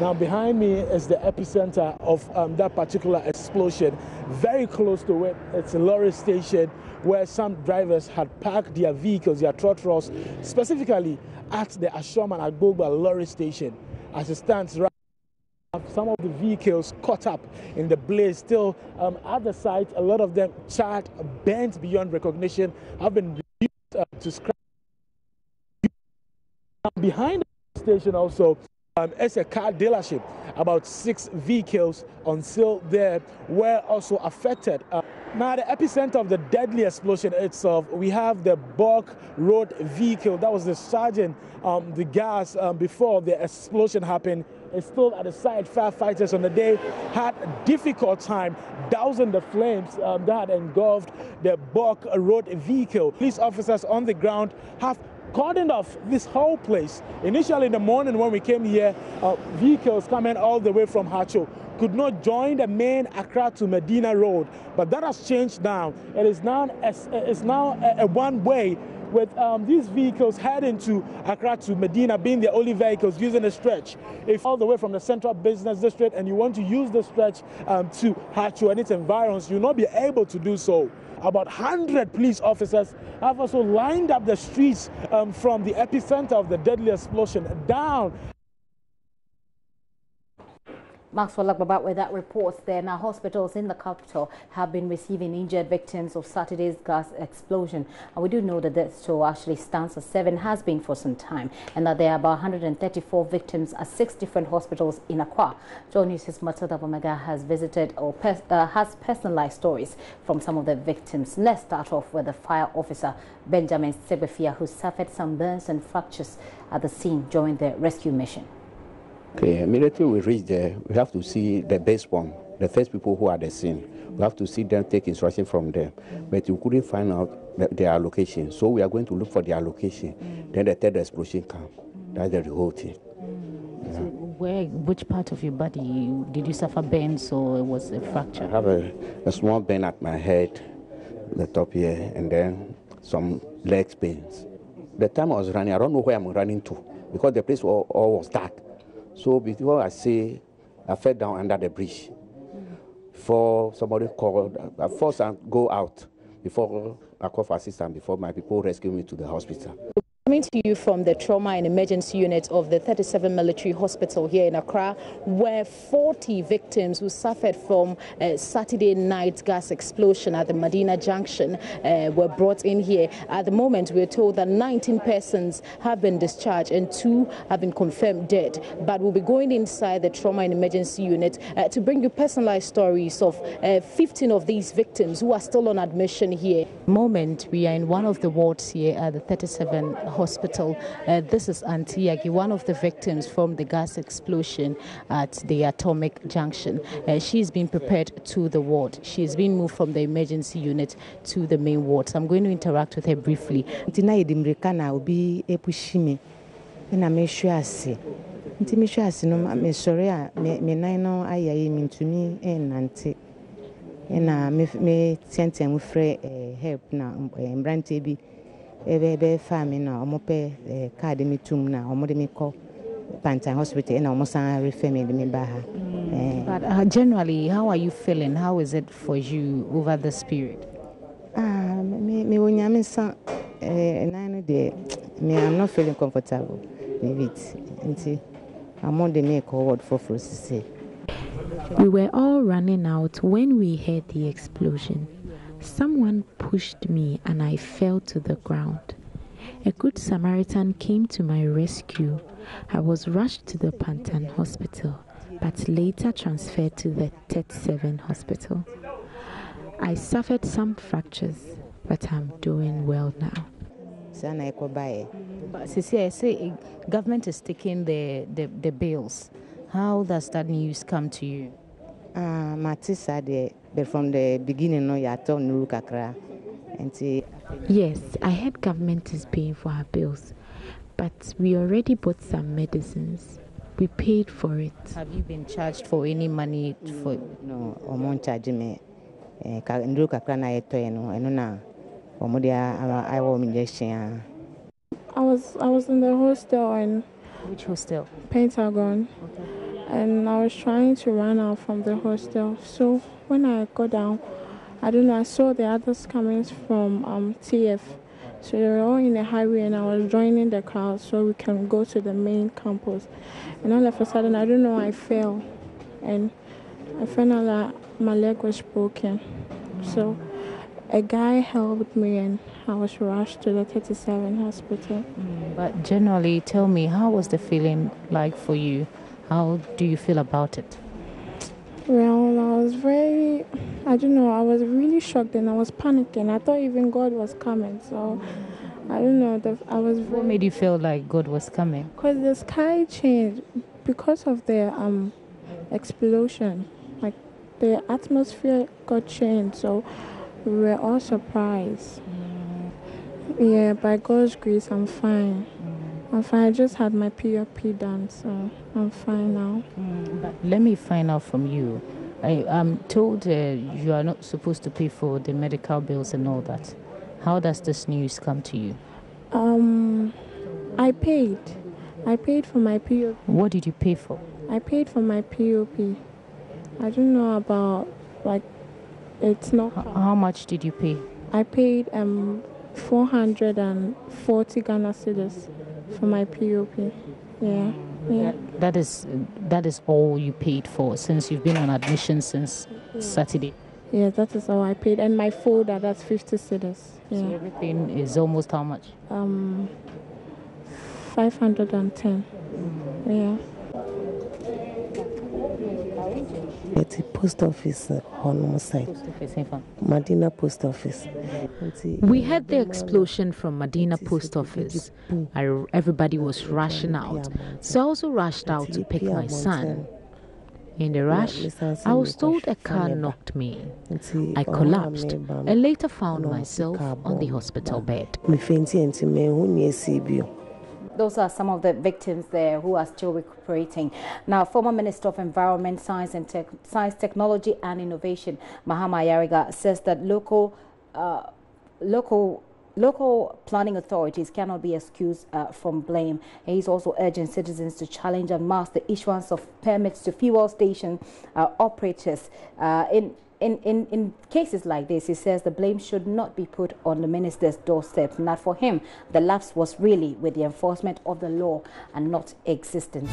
Now behind me is the epicenter of that particular explosion. Very close to it, it's a lorry station where some drivers had parked their vehicles, their trotros, specifically at the Ashram and Agbogba lorry station. As it stands right now, some of the vehicles caught up in the blaze. Still at the site, a lot of them charred, burnt beyond recognition, have been reduced to scrap. Behind the station also, it's a car dealership. About 6 vehicles on sale there were also affected. Now, the epicenter of the deadly explosion itself, we have the Bork Road vehicle. That was the sergeant, the gas before the explosion happened. It's still at the site. Firefighters on the day had a difficult time dousing the flames that had engulfed the Bork Road vehicle. Police officers on the ground have cordoned off this whole place. Initially in the morning when we came here, vehicles coming all the way from Hacho could not join the main Accra to Medina road, but that has changed now. It is now a one-way with these vehicles heading to Accra to Medina being the only vehicles using the stretch. If all the way from the Central Business District and you want to use the stretch to Hacho and its environs, you'll not be able to do so. About 100 police officers have also lined up the streets from the epicenter of the deadly explosion down. Maxwell Akbabat with that reports there. Now, hospitals in the capital have been receiving injured victims of Saturday's gas explosion. And we do know that the toll actually stands at 7, has been for some time, and that there are about 134 victims at 6 different hospitals in Accra. JoyNews' Matilda Bomega has visited or has personalized stories from some of the victims. Let's start off with the fire officer, Benjamin Sebefia, who suffered some burns and fractures at the scene during the rescue mission. Okay, immediately we reach there, we have to see the base one, the first people who are at the scene. We have to see them, take instruction from them. But we couldn't find out their location, so we are going to look for their location. Then the third explosion came. That's the whole thing. So which part of your body did you suffer burns or was a fracture? I have a small burn at my head, the top here, and then some leg pains. The time I was running, I don't know where I'm running to because the place all was dark. So before I fell down under the bridge. Before somebody called, first I go out before I call for assistance, before my people rescue me to the hospital. Coming to you from the Trauma and Emergency Unit of the 37 Military Hospital here in Accra, where 40 victims who suffered from a Saturday night gas explosion at the Medina Junction were brought in here. At the moment, we're told that 19 persons have been discharged and 2 have been confirmed dead. But we'll be going inside the Trauma and Emergency Unit to bring you personalized stories of 15 of these victims who are still on admission here. At the moment, we are in one of the wards here at the 37 Hospital. This is Auntie Yagi, one of the victims from the gas explosion at the Atomic Junction. She's been prepared to the ward. She's been moved from the emergency unit to the main ward. So I'm going to interact with her briefly. Ebe family na omope card me tum na omode me call Pantan Hospital and almost refer me me baha. But generally, how are you feeling? How is it for you over this period? Me when I'm in 9 day, me I'm not feeling comfortable with it. Until I'm on the make forward for say. We were all running out when we heard the explosion. Someone pushed me and I fell to the ground. A good Samaritan came to my rescue. I was rushed to the Pantan Hospital, but later transferred to the 37 Hospital. I suffered some fractures, but I'm doing well now. But Cecilia, I say government is taking the bills. How does that news come to you? But from the beginning, no, you told no kakra. Yes, I heard government is paying for our bills, but we already bought some medicines. We paid for it. Have you been charged for any money for? No, I'm charging me. No kakra na eto no, eno na. I was in the hostel in. Which hostel? Pentagon. Okay. and I was trying to run out from the hostel. So when I got down, I don't know, I saw the others coming from TF. So they were all in the highway, and I was joining the crowd so we can go to the main campus. And all of a sudden, I don't know, I fell. And I found out that my leg was broken. So a guy helped me, and I was rushed to the 37 hospital. But generally, tell me, how was the feeling like for you? How do you feel about it? Well, I was I don't know, I was really shocked and I was panicking. I thought even God was coming. So, I don't know, What made you feel like God was coming? Because the sky changed because of the explosion. Like, the atmosphere got changed, so we were all surprised. Yeah, by God's grace, I'm fine. I'm fine. I just had my POP done, so I'm fine now. But let me find out from you. I'm told you are not supposed to pay for the medical bills and all that. How does this news come to you? I paid. I paid for my POP. What did you pay for? I paid for my POP. I don't know about, like, it's not... How much did you pay? I paid 440 Ghana cedis for my POP. Yeah. That is all you paid for since you've been on admission since Saturday? Yeah, that is all I paid. And my folder, that's 50 cedis. Yeah. So everything is almost how much? 510. Yeah. At the post office on my side. Medina post office. We heard the explosion from Medina post office. Everybody was rushing out. So I also rushed out to pick my son. In the rush, I was told a car knocked me. I collapsed and later found myself on the hospital bed. Those are some of the victims there who are still recuperating. Now, former Minister of Environment, Science, Technology and Innovation, Mahama Ayariga, says that local planning authorities cannot be excused from blame. And he's also urging citizens to challenge and mask the issuance of permits to fuel station operators. In cases like this, he says the blame should not be put on the minister's doorstep. Not for him, the lapse was really with the enforcement of the law and not existence.